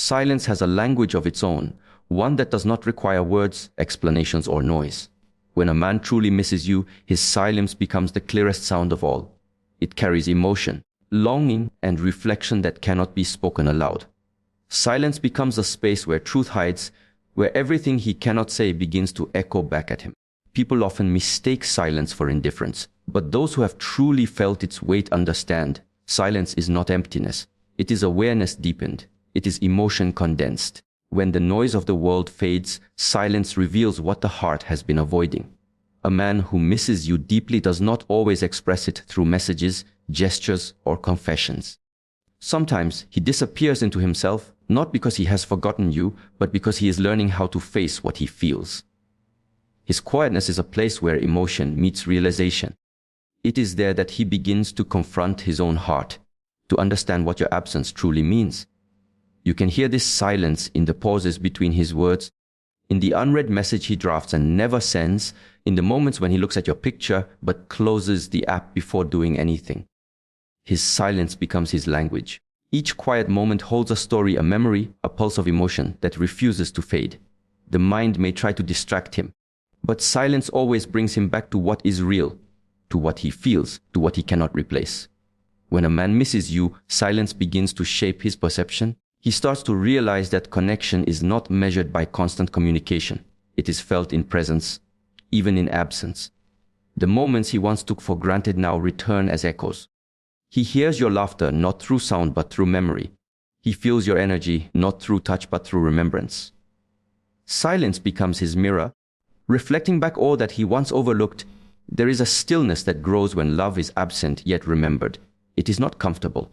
Silence has a language of its own, one that does not require words, explanations, or noise. When a man truly misses you, his silence becomes the clearest sound of all. It carries emotion, longing, and reflection that cannot be spoken aloud. Silence becomes a space where truth hides, where everything he cannot say begins to echo back at him. People often mistake silence for indifference, but those who have truly felt its weight understand silence is not emptiness. It is awareness deepened. It is emotion condensed. When the noise of the world fades, silence reveals what the heart has been avoiding. A man who misses you deeply does not always express it through messages, gestures, or confessions. Sometimes he disappears into himself, not because he has forgotten you, but because he is learning how to face what he feels. His quietness is a place where emotion meets realization. It is there that he begins to confront his own heart, to understand what your absence truly means. You can hear this silence in the pauses between his words, in the unread message he drafts and never sends, in the moments when he looks at your picture but closes the app before doing anything. His silence becomes his language. Each quiet moment holds a story, a memory, a pulse of emotion that refuses to fade. The mind may try to distract him, but silence always brings him back to what is real, to what he feels, to what he cannot replace. When a man misses you, silence begins to shape his perception. He starts to realize that connection is not measured by constant communication. It is felt in presence, even in absence. The moments he once took for granted now return as echoes. He hears your laughter not through sound but through memory. He feels your energy not through touch but through remembrance. Silence becomes his mirror, reflecting back all that he once overlooked. There is a stillness that grows when love is absent yet remembered. It is not comfortable.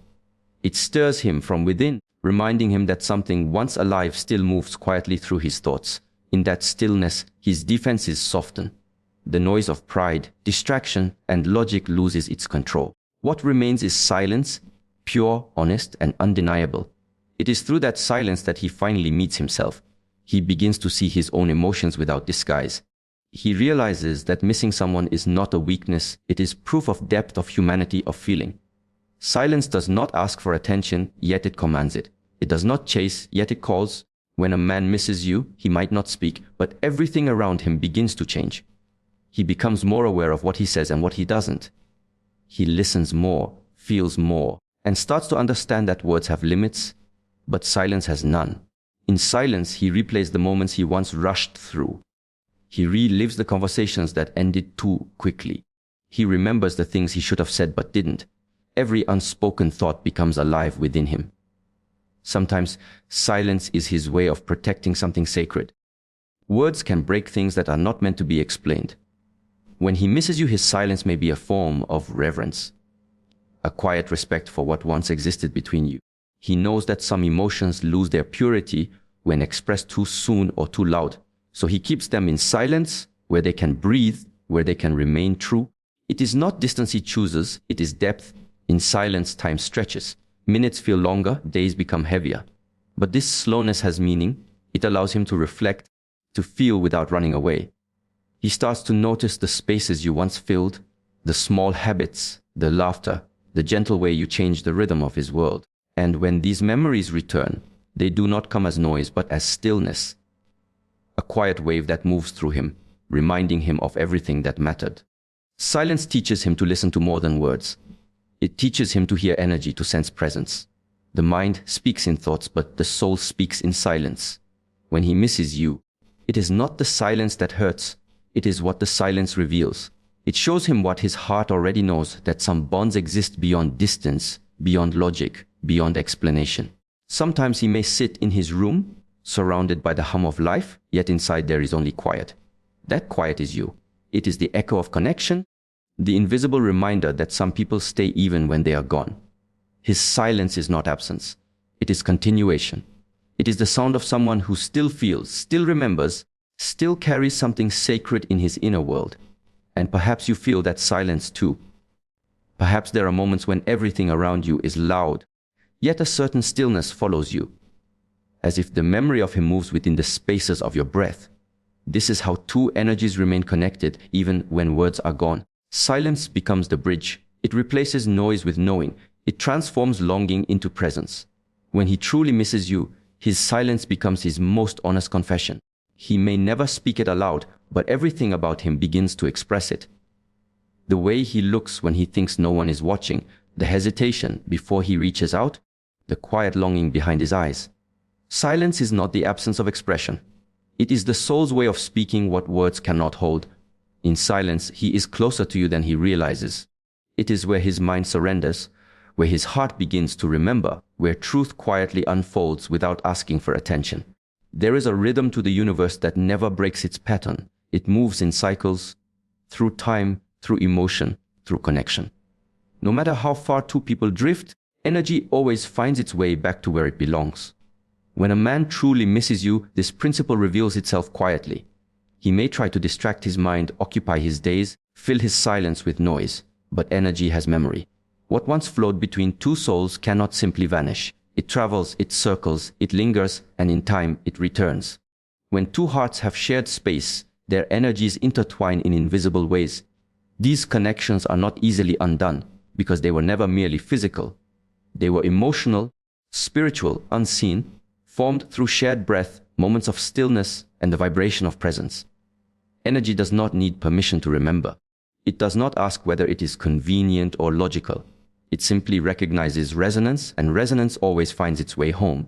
It stirs him from within, reminding him that something once alive still moves quietly through his thoughts. In that stillness, his defenses soften. The noise of pride, distraction, and logic loses its control. What remains is silence, pure, honest, and undeniable. It is through that silence that he finally meets himself. He begins to see his own emotions without disguise. He realizes that missing someone is not a weakness, it is proof of depth of humanity, of feeling. Silence does not ask for attention, yet it commands it. It does not chase, yet it calls. When a man misses you, he might not speak, but everything around him begins to change. He becomes more aware of what he says and what he doesn't. He listens more, feels more, and starts to understand that words have limits, but silence has none. In silence, he replays the moments he once rushed through. He relives the conversations that ended too quickly. He remembers the things he should have said but didn't. Every unspoken thought becomes alive within him. Sometimes silence is his way of protecting something sacred. Words can break things that are not meant to be explained. When he misses you, his silence may be a form of reverence, a quiet respect for what once existed between you. He knows that some emotions lose their purity when expressed too soon or too loud, so he keeps them in silence, where they can breathe, where they can remain true. It is not distance he chooses, it is depth. In silence, time stretches. Minutes feel longer, days become heavier. But this slowness has meaning. It allows him to reflect, to feel without running away. He starts to notice the spaces you once filled, the small habits, the laughter, the gentle way you changed the rhythm of his world. And when these memories return, they do not come as noise but as stillness. A quiet wave that moves through him, reminding him of everything that mattered. Silence teaches him to listen to more than words. It teaches him to hear energy, to sense presence. The mind speaks in thoughts, but the soul speaks in silence. When he misses you, it is not the silence that hurts, it is what the silence reveals. It shows him what his heart already knows, that some bonds exist beyond distance, beyond logic, beyond explanation. Sometimes he may sit in his room, surrounded by the hum of life, yet inside there is only quiet. That quiet is you. It is the echo of connection, the invisible reminder that some people stay even when they are gone. His silence is not absence. It is continuation. It is the sound of someone who still feels, still remembers, still carries something sacred in his inner world. And perhaps you feel that silence too. Perhaps there are moments when everything around you is loud, yet a certain stillness follows you, as if the memory of him moves within the spaces of your breath. This is how two energies remain connected even when words are gone. Silence becomes the bridge. It replaces noise with knowing. It transforms longing into presence. When he truly misses you, His silence becomes his most honest confession. He may never speak it aloud, but everything about him begins to express it. The way he looks when he thinks no one is watching, the hesitation before he reaches out, the quiet longing behind his eyes. Silence is not the absence of expression. It is the soul's way of speaking what words cannot hold. In silence, he is closer to you than he realizes. It is where his mind surrenders, where his heart begins to remember, where truth quietly unfolds without asking for attention. There is a rhythm to the universe that never breaks its pattern. It moves in cycles, through time, through emotion, through connection. No matter how far two people drift, energy always finds its way back to where it belongs. When a man truly misses you, this principle reveals itself quietly. He may try to distract his mind, occupy his days, fill his silence with noise, but energy has memory. What once flowed between two souls cannot simply vanish. It travels, it circles, it lingers, and in time it returns. When two hearts have shared space, their energies intertwine in invisible ways. These connections are not easily undone because they were never merely physical. They were emotional, spiritual, unseen, formed through shared breath, moments of stillness, and the vibration of presence. Energy does not need permission to remember. It does not ask whether it is convenient or logical. It simply recognizes resonance, and resonance always finds its way home.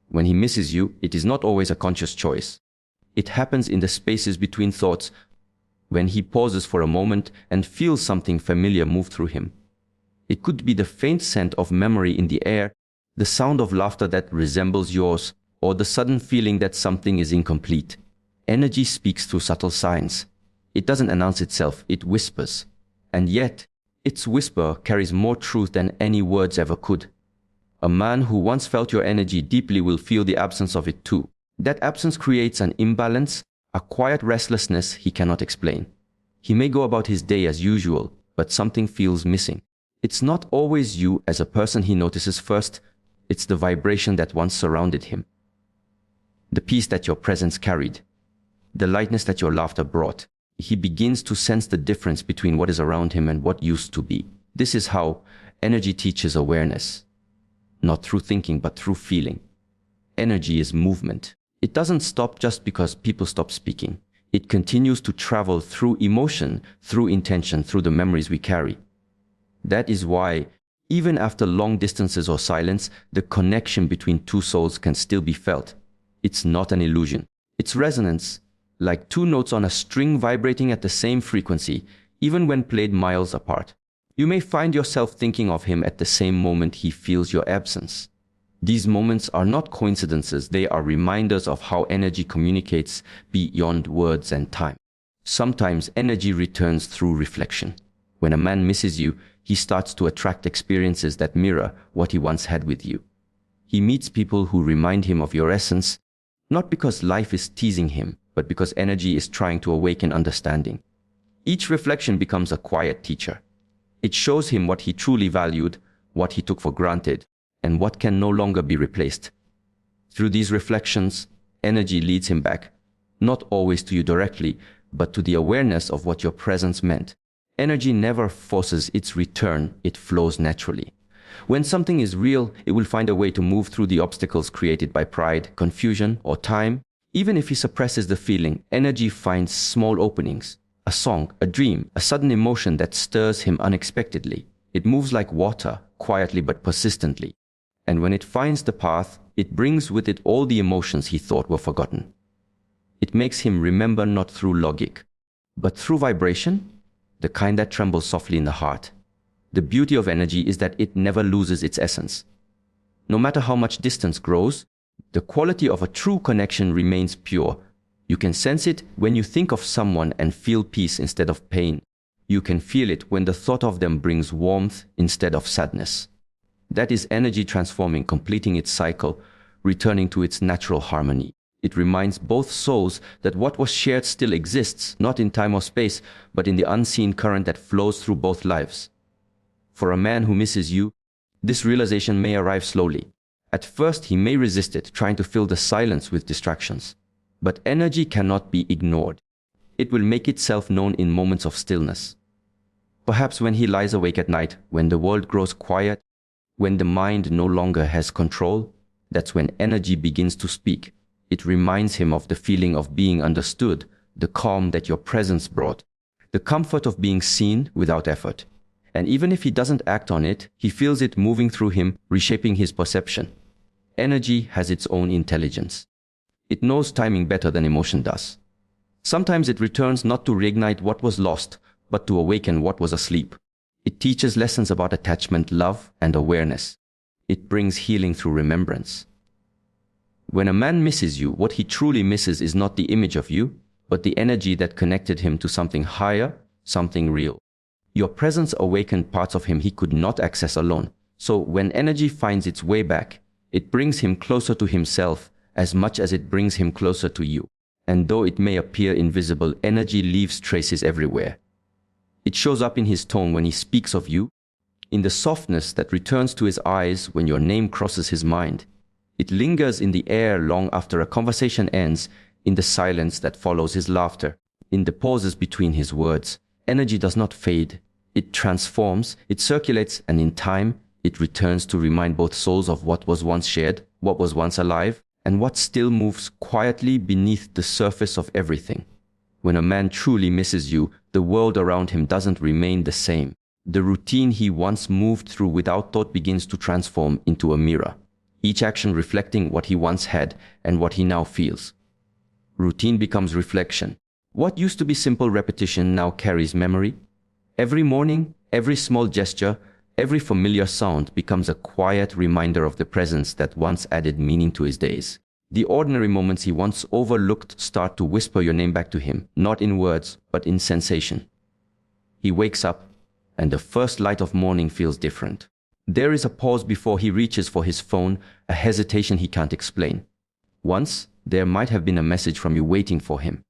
When he misses you, it is not always a conscious choice. It happens in the spaces between thoughts, when he pauses for a moment and feels something familiar move through him. It could be the faint scent of memory in the air, the sound of laughter that resembles yours, or the sudden feeling that something is incomplete. Energy speaks through subtle signs. It doesn't announce itself, it whispers. And yet, its whisper carries more truth than any words ever could. A man who once felt your energy deeply will feel the absence of it too. That absence creates an imbalance, a quiet restlessness he cannot explain. He may go about his day as usual, but something feels missing. It's not always you as a person he notices first, it's the vibration that once surrounded him. The peace that your presence carried, the lightness that your laughter brought. He begins to sense the difference between what is around him and what used to be. This is how energy teaches awareness. Not through thinking, but through feeling. Energy is movement. It doesn't stop just because people stop speaking. It continues to travel through emotion, through intention, through the memories we carry. That is why, even after long distances or silence, the connection between two souls can still be felt. It's not an illusion. It's resonance, like two notes on a string vibrating at the same frequency, even when played miles apart. You may find yourself thinking of him at the same moment he feels your absence. These moments are not coincidences, they are reminders of how energy communicates beyond words and time. Sometimes energy returns through reflection. When a man misses you, he starts to attract experiences that mirror what he once had with you. He meets people who remind him of your essence, not because life is teasing him, but because energy is trying to awaken understanding. Each reflection becomes a quiet teacher. It shows him what he truly valued, what he took for granted, and what can no longer be replaced. Through these reflections, energy leads him back, not always to you directly, but to the awareness of what your presence meant. Energy never forces its return, it flows naturally. When something is real, it will find a way to move through the obstacles created by pride, confusion, or time. Even if he suppresses the feeling, energy finds small openings. A song, a dream, a sudden emotion that stirs him unexpectedly. It moves like water, quietly but persistently. And when it finds the path, it brings with it all the emotions he thought were forgotten. It makes him remember not through logic, but through vibration, the kind that trembles softly in the heart. The beauty of energy is that it never loses its essence. No matter how much distance grows, the quality of a true connection remains pure. You can sense it when you think of someone and feel peace instead of pain. You can feel it when the thought of them brings warmth instead of sadness. That is energy transforming, completing its cycle, returning to its natural harmony. It reminds both souls that what was shared still exists, not in time or space, but in the unseen current that flows through both lives. For a man who misses you, this realization may arrive slowly. At first, he may resist it, trying to fill the silence with distractions. But energy cannot be ignored. It will make itself known in moments of stillness. Perhaps when he lies awake at night, when the world grows quiet, when the mind no longer has control, That's when energy begins to speak. It reminds him of the feeling of being understood, the calm that your presence brought, the comfort of being seen without effort. And even if he doesn't act on it, he feels it moving through him, reshaping his perception. Energy has its own intelligence. It knows timing better than emotion does. Sometimes it returns not to reignite what was lost, but to awaken what was asleep. It teaches lessons about attachment, love, and awareness. It brings healing through remembrance. When a man misses you, what he truly misses is not the image of you, but the energy that connected him to something higher, something real. Your presence awakened parts of him he could not access alone. So when energy finds its way back, it brings him closer to himself as much as it brings him closer to you. And though it may appear invisible, energy leaves traces everywhere. It shows up in his tone when he speaks of you, in the softness that returns to his eyes when your name crosses his mind. It lingers in the air long after a conversation ends, in the silence that follows his laughter, in the pauses between his words. Energy does not fade. It transforms, it circulates, and in time, it returns to remind both souls of what was once shared, what was once alive, and what still moves quietly beneath the surface of everything. When a man truly misses you, the world around him doesn't remain the same. The routine he once moved through without thought begins to transform into a mirror, each action reflecting what he once had and what he now feels. Routine becomes reflection. What used to be simple repetition now carries memory. Every morning, every small gesture, every familiar sound becomes a quiet reminder of the presence that once added meaning to his days. The ordinary moments he once overlooked start to whisper your name back to him, not in words, but in sensation. He wakes up, and the first light of morning feels different. There is a pause before he reaches for his phone, a hesitation he can't explain. Once, there might have been a message from you waiting for him.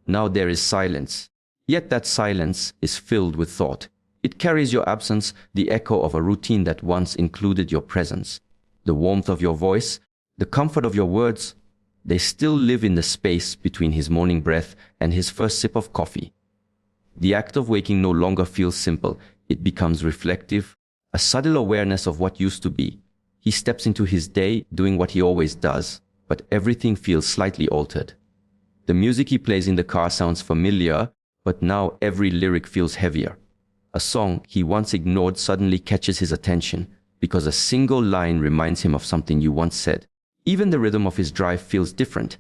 Now there is silence, yet that silence is filled with thought. It carries your absence, the echo of a routine that once included your presence. The warmth of your voice, the comfort of your words, they still live in the space between his morning breath and his first sip of coffee. The act of waking no longer feels simple. It becomes reflective, a subtle awareness of what used to be. He steps into his day doing what he always does, but everything feels slightly altered. The music he plays in the car sounds familiar, but now every lyric feels heavier. A song he once ignored suddenly catches his attention because a single line reminds him of something you once said. Even the rhythm of his drive feels different.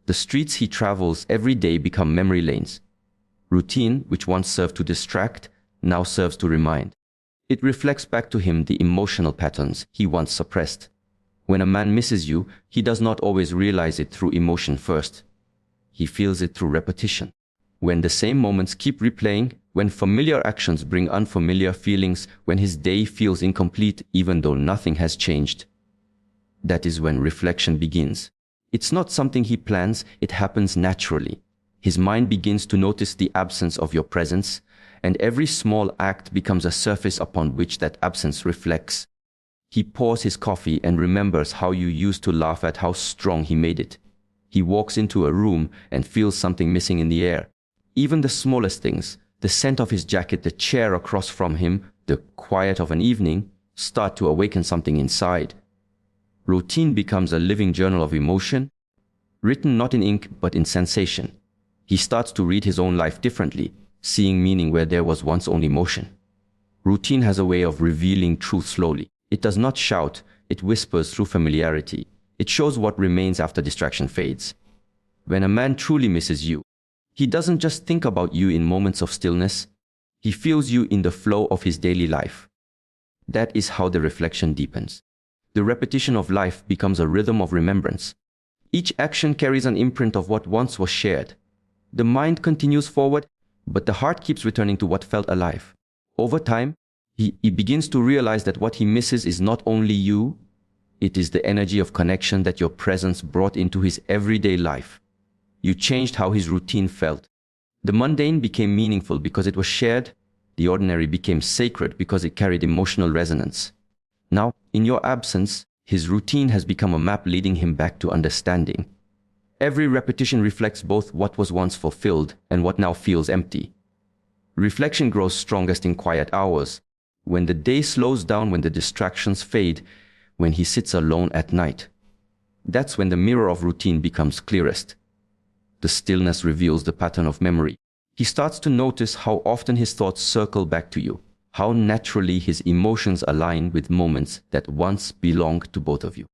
The streets he travels every day become memory lanes. Routine, which once served to distract, now serves to remind. It reflects back to him the emotional patterns he once suppressed. When a man misses you, he does not always realize it through emotion first. He feels it through repetition. When the same moments keep replaying, when familiar actions bring unfamiliar feelings, when his day feels incomplete even though nothing has changed. That is when reflection begins. It's not something he plans, it happens naturally. His mind begins to notice the absence of your presence, and every small act becomes a surface upon which that absence reflects. He pours his coffee and remembers how you used to laugh at how strong he made it. He walks into a room and feels something missing in the air. Even the smallest things, the scent of his jacket, the chair across from him, the quiet of an evening, start to awaken something inside. Routine becomes a living journal of emotion, written not in ink but in sensation. He starts to read his own life differently, seeing meaning where there was once only motion. Routine has a way of revealing truth slowly. It does not shout, it whispers through familiarity. It shows what remains after distraction fades. When a man truly misses you, he doesn't just think about you in moments of stillness, he feels you in the flow of his daily life. That is how the reflection deepens. The repetition of life becomes a rhythm of remembrance. Each action carries an imprint of what once was shared. The mind continues forward, but the heart keeps returning to what felt alive. Over time, he begins to realize that what he misses is not only you, it is the energy of connection that your presence brought into his everyday life. You changed how his routine felt. The mundane became meaningful because it was shared. The ordinary became sacred because it carried emotional resonance. Now, in your absence, his routine has become a map leading him back to understanding. Every repetition reflects both what was once fulfilled and what now feels empty. Reflection grows strongest in quiet hours, when the day slows down, when the distractions fade, when he sits alone at night. That's when the mirror of routine becomes clearest. The stillness reveals the pattern of memory. He starts to notice how often his thoughts circle back to you, how naturally his emotions align with moments that once belonged to both of you.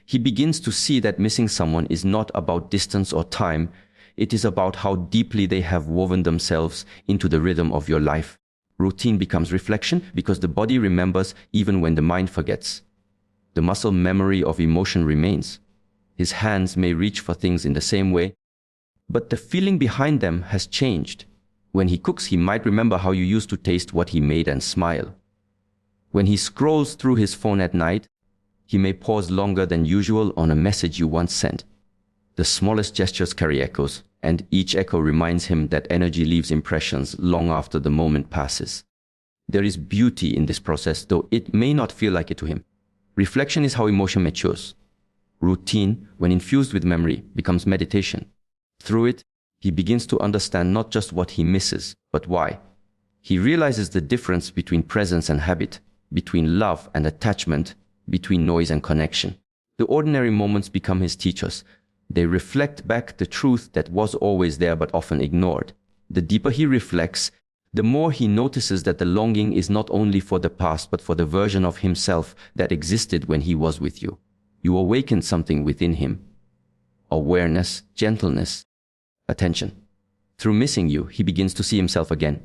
He begins to see that missing someone is not about distance or time, it is about how deeply they have woven themselves into the rhythm of your life. Routine becomes reflection because the body remembers even when the mind forgets. The muscle memory of emotion remains. His hands may reach for things in the same way, but the feeling behind them has changed. When he cooks, he might remember how you used to taste what he made and smile. When he scrolls through his phone at night, he may pause longer than usual on a message you once sent. The smallest gestures carry echoes, and each echo reminds him that energy leaves impressions long after the moment passes. There is beauty in this process, though it may not feel like it to him. Reflection is how emotion matures. Routine, when infused with memory, becomes meditation. Through it, he begins to understand not just what he misses, but why. He realizes the difference between presence and habit, between love and attachment, between noise and connection. The ordinary moments become his teachers. They reflect back the truth that was always there but often ignored. The deeper he reflects, the more he notices that the longing is not only for the past but for the version of himself that existed when he was with you. You awaken something within him. Awareness, gentleness, attention. Through missing you, he begins to see himself again.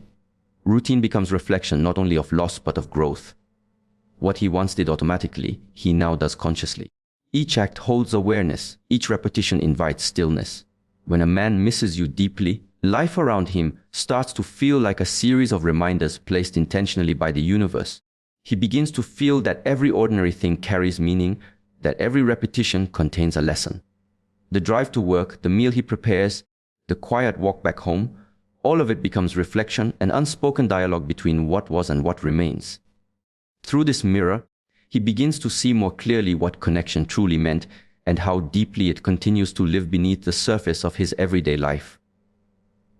Routine becomes reflection not only of loss but of growth. What he once did automatically, he now does consciously. Each act holds awareness, each repetition invites stillness. When a man misses you deeply, life around him starts to feel like a series of reminders placed intentionally by the universe. He begins to feel that every ordinary thing carries meaning, that every repetition contains a lesson. The drive to work, the meal he prepares, the quiet walk back home, all of it becomes reflection, an unspoken dialogue between what was and what remains. Through this mirror, he begins to see more clearly what connection truly meant and how deeply it continues to live beneath the surface of his everyday life.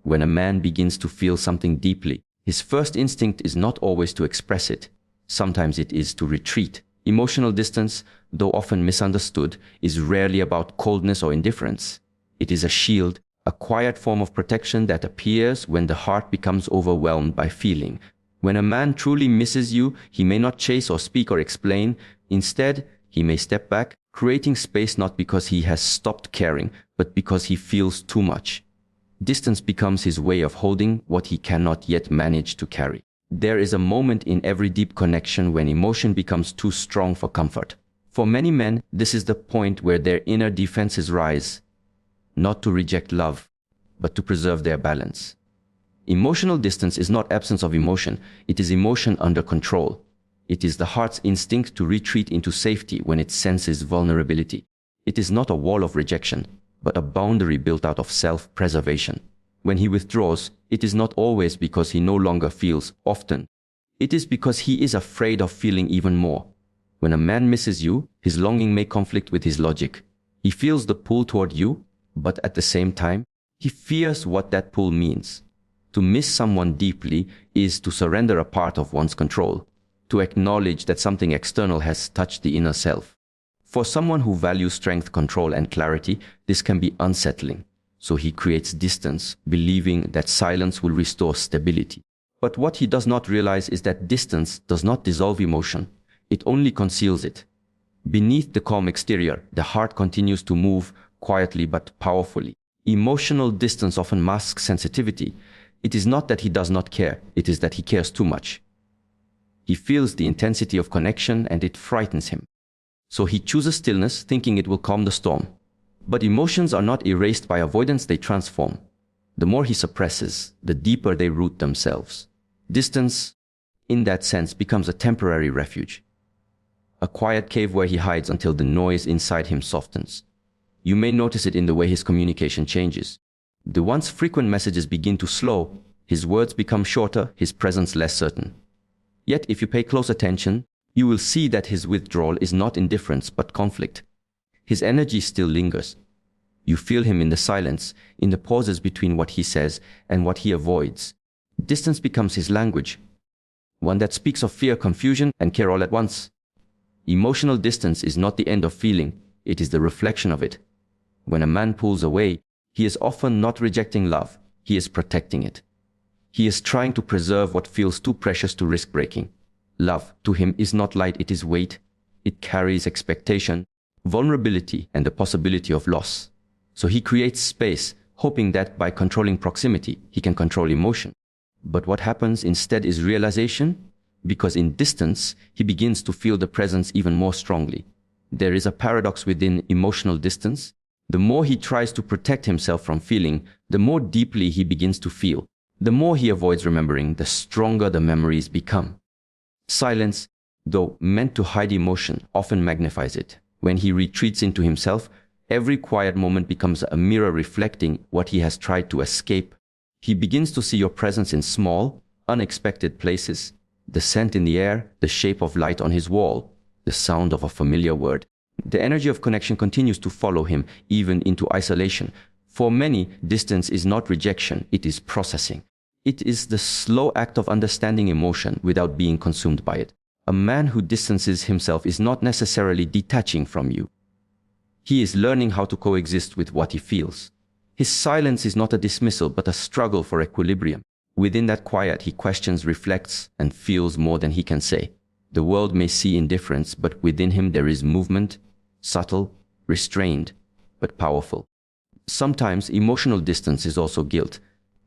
When a man begins to feel something deeply, his first instinct is not always to express it. Sometimes it is to retreat. Emotional distance, though often misunderstood, is rarely about coldness or indifference. It is a shield, a quiet form of protection that appears when the heart becomes overwhelmed by feeling. When a man truly misses you, he may not chase or speak or explain. Instead, he may step back, creating space not because he has stopped caring, but because he feels too much. Distance becomes his way of holding what he cannot yet manage to carry. There is a moment in every deep connection when emotion becomes too strong for comfort. For many men, this is the point where their inner defenses rise, not to reject love, but to preserve their balance. Emotional distance is not absence of emotion, it is emotion under control. It is the heart's instinct to retreat into safety when it senses vulnerability. It is not a wall of rejection, but a boundary built out of self-preservation. When he withdraws, it is not always because he no longer feels. Often, it is because he is afraid of feeling even more. When a man misses you, his longing may conflict with his logic. He feels the pull toward you, but at the same time, he fears what that pull means. To miss someone deeply is to surrender a part of one's control, to acknowledge that something external has touched the inner self. For someone who values strength, control, and clarity, this can be unsettling. So he creates distance, believing that silence will restore stability. But what he does not realize is that distance does not dissolve emotion. It only conceals it. Beneath the calm exterior, the heart continues to move quietly but powerfully. Emotional distance often masks sensitivity. It is not that he does not care, it is that he cares too much. He feels the intensity of connection and it frightens him. So he chooses stillness, thinking it will calm the storm. But emotions are not erased by avoidance, they transform. The more he suppresses, the deeper they root themselves. Distance, in that sense, becomes a temporary refuge. A quiet cave where he hides until the noise inside him softens. You may notice it in the way his communication changes. The once frequent messages begin to slow, his words become shorter, his presence less certain. Yet if you pay close attention, you will see that his withdrawal is not indifference but conflict. His energy still lingers. You feel him in the silence, in the pauses between what he says and what he avoids. Distance becomes his language, one that speaks of fear, confusion, and care all at once. Emotional distance is not the end of feeling, it is the reflection of it. When a man pulls away, he is often not rejecting love, he is protecting it. He is trying to preserve what feels too precious to risk breaking. Love, to him, is not light, it is weight. It carries expectation, vulnerability, and the possibility of loss. So he creates space, hoping that by controlling proximity, he can control emotion. But what happens instead is realization, because in distance, he begins to feel the presence even more strongly. There is a paradox within emotional distance. The more he tries to protect himself from feeling, the more deeply he begins to feel. The more he avoids remembering, the stronger the memories become. Silence, though meant to hide emotion, often magnifies it. When he retreats into himself, every quiet moment becomes a mirror reflecting what he has tried to escape. He begins to see your presence in small, unexpected places. The scent in the air, the shape of light on his wall, the sound of a familiar word. The energy of connection continues to follow him, even into isolation. For many, distance is not rejection, it is processing. It is the slow act of understanding emotion without being consumed by it. A man who distances himself is not necessarily detaching from you. He is learning how to coexist with what he feels. His silence is not a dismissal, but a struggle for equilibrium. Within that quiet, he questions, reflects, and feels more than he can say. The world may see indifference, but within him there is movement, subtle, restrained, but powerful. Sometimes emotional distance is also guilt.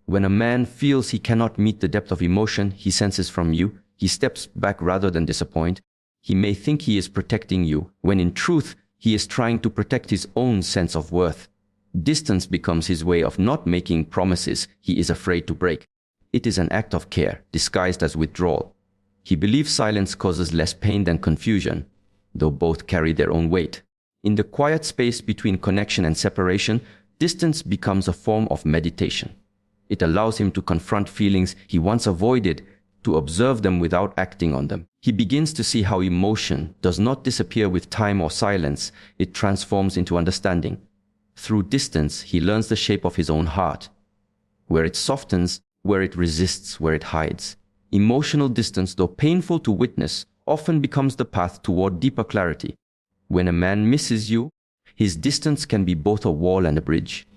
When a man feels he cannot meet the depth of emotion he senses from you, he steps back rather than disappoint. He may think he is protecting you, when in truth, he is trying to protect his own sense of worth. Distance becomes his way of not making promises he is afraid to break. It is an act of care, disguised as withdrawal. He believes silence causes less pain than confusion, though both carry their own weight. In the quiet space between connection and separation, distance becomes a form of meditation. It allows him to confront feelings he once avoided, to observe them without acting on them. He begins to see how emotion does not disappear with time or silence, it transforms into understanding. Through distance, he learns the shape of his own heart, where it softens, where it resists, where it hides. Emotional distance, though painful to witness, often becomes the path toward deeper clarity. When a man misses you, his distance can be both a wall and a bridge.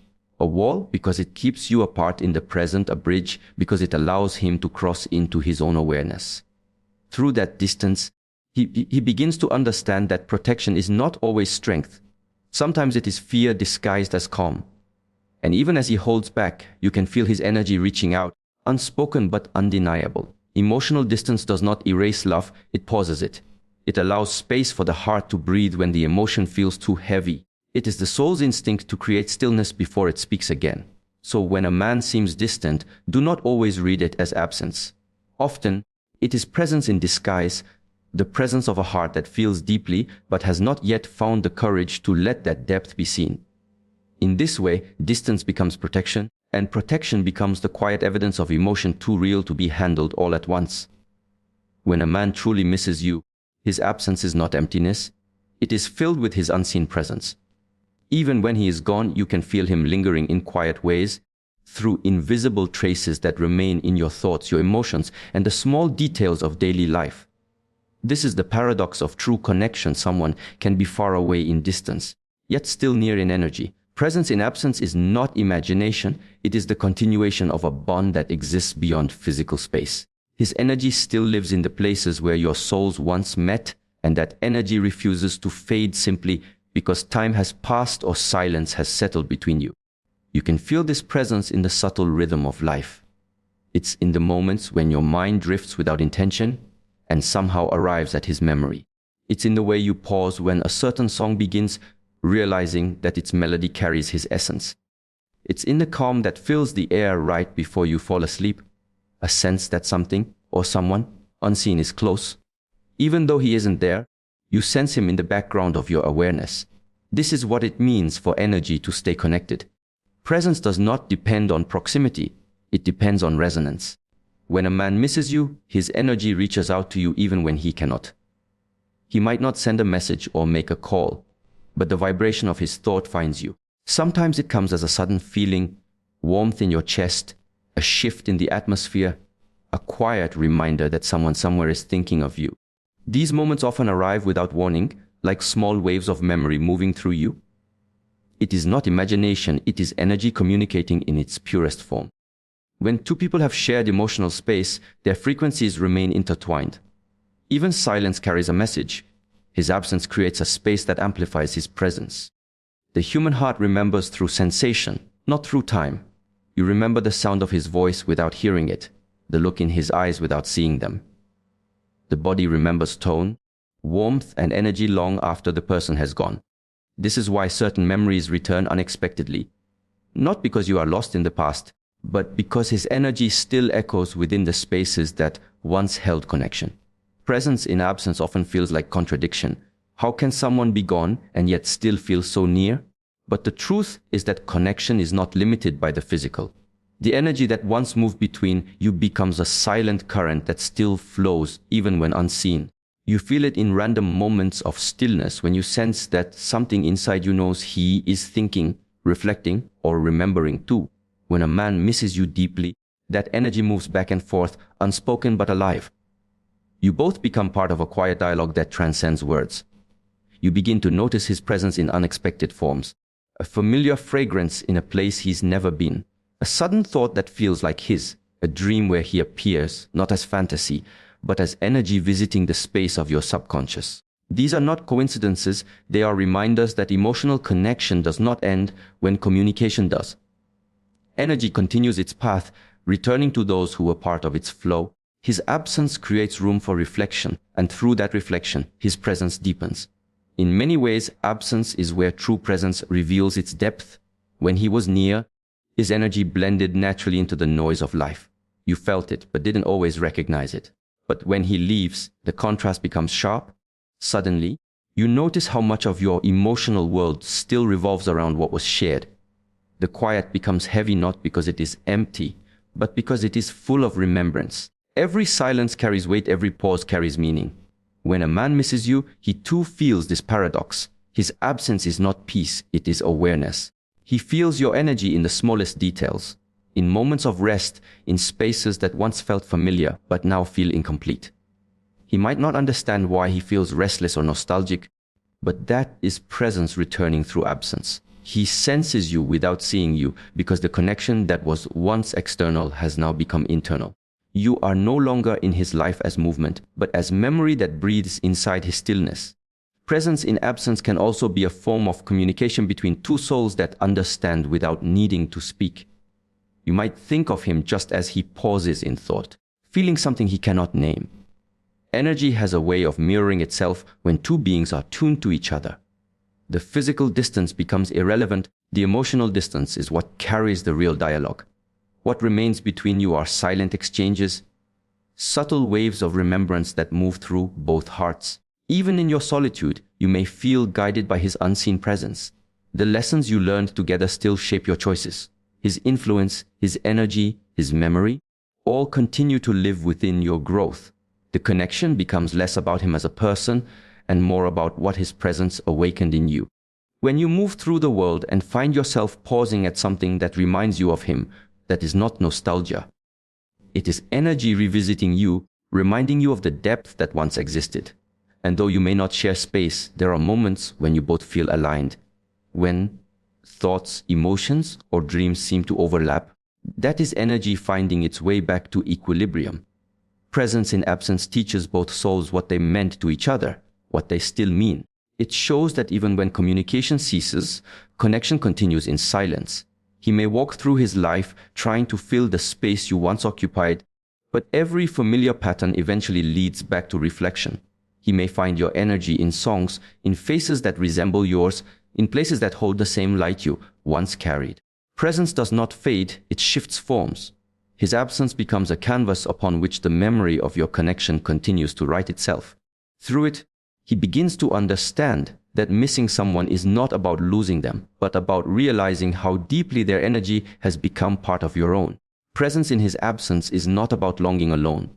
A wall because it keeps you apart in the present, a bridge because it allows him to cross into his own awareness. Through that distance, he begins to understand that protection is not always strength. Sometimes it is fear disguised as calm. And even as he holds back, you can feel his energy reaching out, unspoken but undeniable. Emotional distance does not erase love, it pauses it. It allows space for the heart to breathe when the emotion feels too heavy. It is the soul's instinct to create stillness before it speaks again. So when a man seems distant, do not always read it as absence. Often, it is presence in disguise, the presence of a heart that feels deeply but has not yet found the courage to let that depth be seen. In this way, distance becomes protection, and protection becomes the quiet evidence of emotion too real to be handled all at once. When a man truly misses you, his absence is not emptiness, it is filled with his unseen presence. Even when he is gone, you can feel him lingering in quiet ways, through invisible traces that remain in your thoughts, your emotions, and the small details of daily life. This is the paradox of true connection. Someone can be far away in distance, yet still near in energy. Presence in absence is not imagination, it is the continuation of a bond that exists beyond physical space. His energy still lives in the places where your souls once met, and that energy refuses to fade simply because time has passed or silence has settled between you. You can feel this presence in the subtle rhythm of life. It's in the moments when your mind drifts without intention and somehow arrives at his memory. It's in the way you pause when a certain song begins, realizing that its melody carries his essence. It's in the calm that fills the air right before you fall asleep, a sense that something or someone unseen is close. Even though he isn't there, you sense him in the background of your awareness. This is what it means for energy to stay connected. Presence does not depend on proximity, it depends on resonance. When a man misses you, his energy reaches out to you even when he cannot. He might not send a message or make a call, but the vibration of his thought finds you. Sometimes it comes as a sudden feeling, warmth in your chest, a shift in the atmosphere, a quiet reminder that someone somewhere is thinking of you. These moments often arrive without warning, like small waves of memory moving through you. It is not imagination, it is energy communicating in its purest form. When two people have shared emotional space, their frequencies remain intertwined. Even silence carries a message. His absence creates a space that amplifies his presence. The human heart remembers through sensation, not through time. You remember the sound of his voice without hearing it, the look in his eyes without seeing them. The body remembers tone, warmth, and energy long after the person has gone. This is why certain memories return unexpectedly. Not because you are lost in the past, but because his energy still echoes within the spaces that once held connection. Presence in absence often feels like contradiction. How can someone be gone and yet still feel so near? But the truth is that connection is not limited by the physical. The energy that once moved between you becomes a silent current that still flows even when unseen. You feel it in random moments of stillness when you sense that something inside you knows he is thinking, reflecting, or remembering too. When a man misses you deeply, that energy moves back and forth, unspoken but alive. You both become part of a quiet dialogue that transcends words. You begin to notice his presence in unexpected forms, a familiar fragrance in a place he's never been, a sudden thought that feels like his, a dream where he appears, not as fantasy, but as energy visiting the space of your subconscious. These are not coincidences, they are reminders that emotional connection does not end when communication does. Energy continues its path, returning to those who were part of its flow. His absence creates room for reflection, and through that reflection, his presence deepens. In many ways, absence is where true presence reveals its depth. When he was near, his energy blended naturally into the noise of life. You felt it, but didn't always recognize it. But when he leaves, the contrast becomes sharp. Suddenly, you notice how much of your emotional world still revolves around what was shared. The quiet becomes heavy not because it is empty, but because it is full of remembrance. Every silence carries weight, every pause carries meaning. When a man misses you, he too feels this paradox. His absence is not peace, it is awareness. He feels your energy in the smallest details, in moments of rest, in spaces that once felt familiar but now feel incomplete. He might not understand why he feels restless or nostalgic, but that is presence returning through absence. He senses you without seeing you because the connection that was once external has now become internal. You are no longer in his life as movement, but as memory that breathes inside his stillness. Presence in absence can also be a form of communication between two souls that understand without needing to speak. You might think of him just as he pauses in thought, feeling something he cannot name. Energy has a way of mirroring itself when two beings are tuned to each other. The physical distance becomes irrelevant, the emotional distance is what carries the real dialogue. What remains between you are silent exchanges, subtle waves of remembrance that move through both hearts. Even in your solitude, you may feel guided by his unseen presence. The lessons you learned together still shape your choices. His influence, his energy, his memory, all continue to live within your growth. The connection becomes less about him as a person and more about what his presence awakened in you. When you move through the world and find yourself pausing at something that reminds you of him, that is not nostalgia. It is energy revisiting you, reminding you of the depth that once existed. And though you may not share space, there are moments when you both feel aligned. When thoughts, emotions, or dreams seem to overlap, that is energy finding its way back to equilibrium. Presence in absence teaches both souls what they meant to each other, what they still mean. It shows that even when communication ceases, connection continues in silence. He may walk through his life trying to fill the space you once occupied, but every familiar pattern eventually leads back to reflection. He may find your energy in songs, in faces that resemble yours, in places that hold the same light you once carried. Presence does not fade, it shifts forms. His absence becomes a canvas upon which the memory of your connection continues to write itself. Through it, he begins to understand that missing someone is not about losing them, but about realizing how deeply their energy has become part of your own. Presence in his absence is not about longing alone.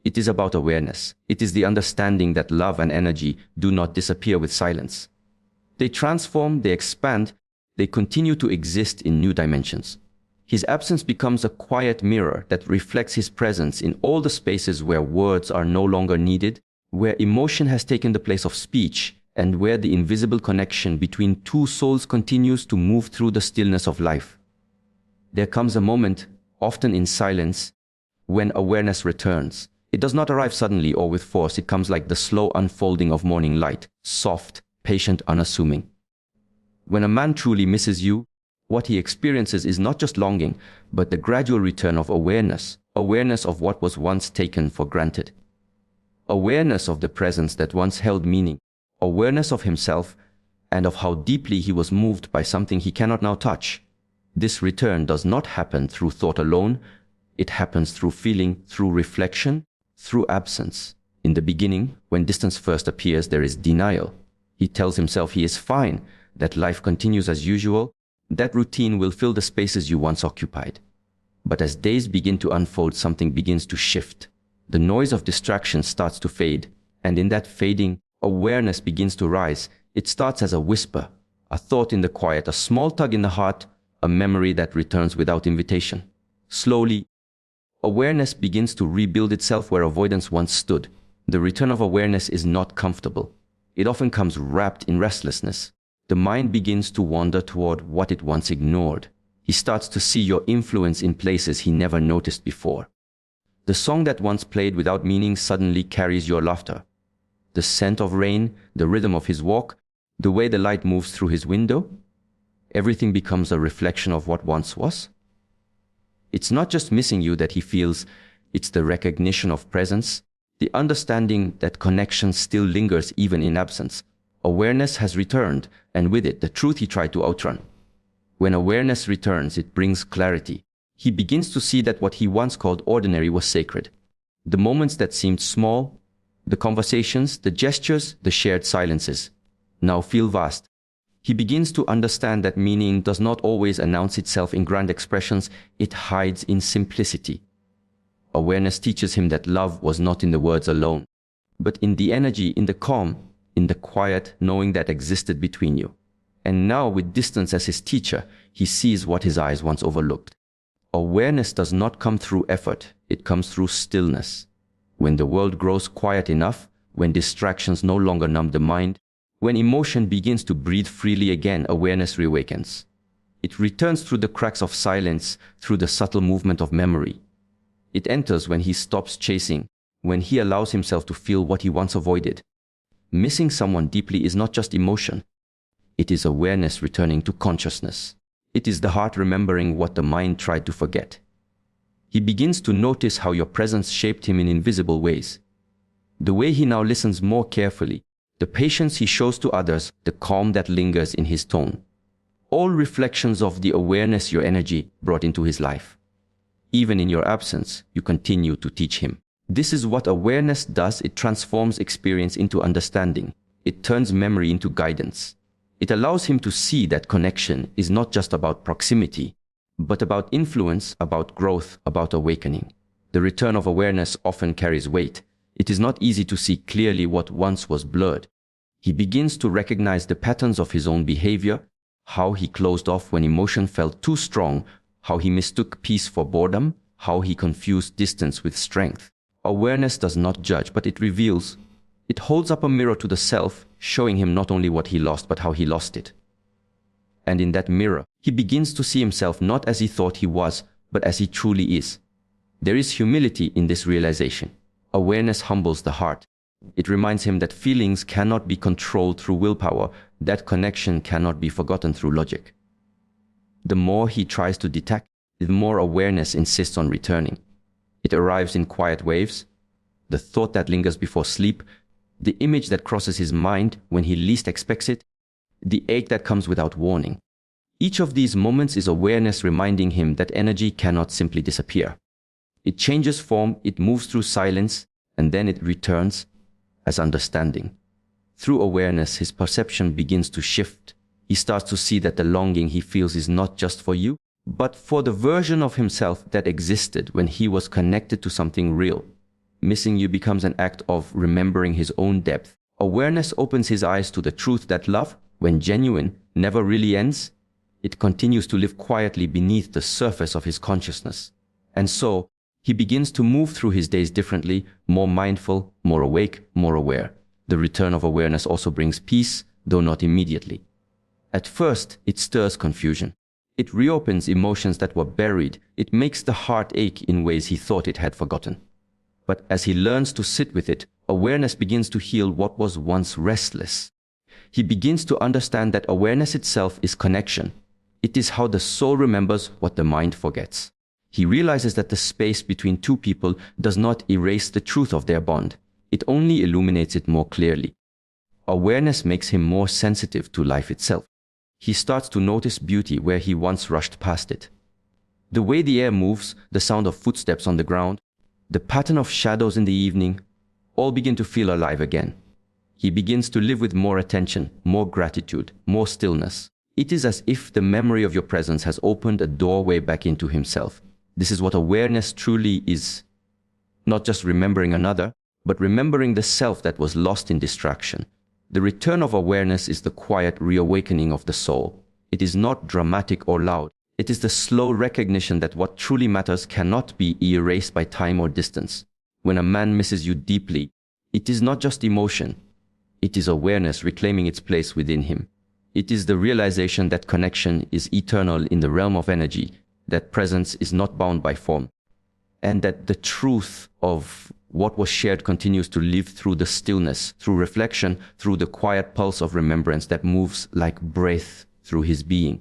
It is about awareness. It is the understanding that love and energy do not disappear with silence. They transform, they expand, they continue to exist in new dimensions. His absence becomes a quiet mirror that reflects his presence in all the spaces where words are no longer needed, where emotion has taken the place of speech, and where the invisible connection between two souls continues to move through the stillness of life. There comes a moment, often in silence, when awareness returns. It does not arrive suddenly or with force. It comes like the slow unfolding of morning light, soft, patient, unassuming. When a man truly misses you, what he experiences is not just longing, but the gradual return of awareness, awareness of what was once taken for granted. Awareness of the presence that once held meaning, awareness of himself, and of how deeply he was moved by something he cannot now touch. This return does not happen through thought alone. It happens through feeling, through reflection, through absence. In the beginning, when distance first appears, there is denial. He tells himself he is fine, that life continues as usual, that routine will fill the spaces you once occupied. But as days begin to unfold, something begins to shift. The noise of distraction starts to fade, and in that fading, awareness begins to rise. It starts as a whisper, a thought in the quiet, a small tug in the heart, a memory that returns without invitation. Slowly, awareness begins to rebuild itself where avoidance once stood. The return of awareness is not comfortable. It often comes wrapped in restlessness. The mind begins to wander toward what it once ignored. He starts to see your influence in places he never noticed before. The song that once played without meaning suddenly carries your laughter. The scent of rain, the rhythm of his walk, the way the light moves through his window, everything becomes a reflection of what once was. It's not just missing you that he feels, it's the recognition of presence, the understanding that connection still lingers even in absence. Awareness has returned, and with it, the truth he tried to outrun. When awareness returns, it brings clarity. He begins to see that what he once called ordinary was sacred. The moments that seemed small, the conversations, the gestures, the shared silences, now feel vast. He begins to understand that meaning does not always announce itself in grand expressions, it hides in simplicity. Awareness teaches him that love was not in the words alone, but in the energy, in the calm, in the quiet knowing that existed between you. And now, with distance as his teacher, he sees what his eyes once overlooked. Awareness does not come through effort, it comes through stillness. When the world grows quiet enough, when distractions no longer numb the mind, when emotion begins to breathe freely again, awareness reawakens. It returns through the cracks of silence, through the subtle movement of memory. It enters when he stops chasing, when he allows himself to feel what he once avoided. Missing someone deeply is not just emotion. It is awareness returning to consciousness. It is the heart remembering what the mind tried to forget. He begins to notice how your presence shaped him in invisible ways. The way he now listens more carefully, the patience he shows to others, the calm that lingers in his tone. All reflections of the awareness your energy brought into his life. Even in your absence, you continue to teach him. This is what awareness does. It transforms experience into understanding. It turns memory into guidance. It allows him to see that connection is not just about proximity, but about influence, about growth, about awakening. The return of awareness often carries weight. It is not easy to see clearly what once was blurred. He begins to recognize the patterns of his own behavior, how he closed off when emotion felt too strong, how he mistook peace for boredom, how he confused distance with strength. Awareness does not judge, but it reveals. It holds up a mirror to the self, showing him not only what he lost, but how he lost it. And in that mirror, he begins to see himself not as he thought he was, but as he truly is. There is humility in this realization. Awareness humbles the heart. It reminds him that feelings cannot be controlled through willpower, that connection cannot be forgotten through logic. The more he tries to detach, the more awareness insists on returning. It arrives in quiet waves, the thought that lingers before sleep, the image that crosses his mind when he least expects it, the ache that comes without warning. Each of these moments is awareness reminding him that energy cannot simply disappear. It changes form, it moves through silence, and then it returns as understanding. Through awareness, his perception begins to shift. He starts to see that the longing he feels is not just for you, but for the version of himself that existed when he was connected to something real. Missing you becomes an act of remembering his own depth. Awareness opens his eyes to the truth that love, when genuine, never really ends. It continues to live quietly beneath the surface of his consciousness. And so, He begins to move through his days differently, more mindful, more awake, more aware. The return of awareness also brings peace, though not immediately. At first, it stirs confusion. It reopens emotions that were buried. It makes the heart ache in ways he thought it had forgotten. But as he learns to sit with it, awareness begins to heal what was once restless. He begins to understand that awareness itself is connection. It is how the soul remembers what the mind forgets. He realizes that the space between two people does not erase the truth of their bond. It only illuminates it more clearly. Awareness makes him more sensitive to life itself. He starts to notice beauty where he once rushed past it. The way the air moves, the sound of footsteps on the ground, the pattern of shadows in the evening, all begin to feel alive again. He begins to live with more attention, more gratitude, more stillness. It is as if the memory of your presence has opened a doorway back into himself. This is what awareness truly is. Not just remembering another, but remembering the self that was lost in distraction. The return of awareness is the quiet reawakening of the soul. It is not dramatic or loud. It is the slow recognition that what truly matters cannot be erased by time or distance. When a man misses you deeply, it is not just emotion. It is awareness reclaiming its place within him. It is the realization that connection is eternal in the realm of energy, that presence is not bound by form, and that the truth of what was shared continues to live through the stillness, through reflection, through the quiet pulse of remembrance that moves like breath through his being.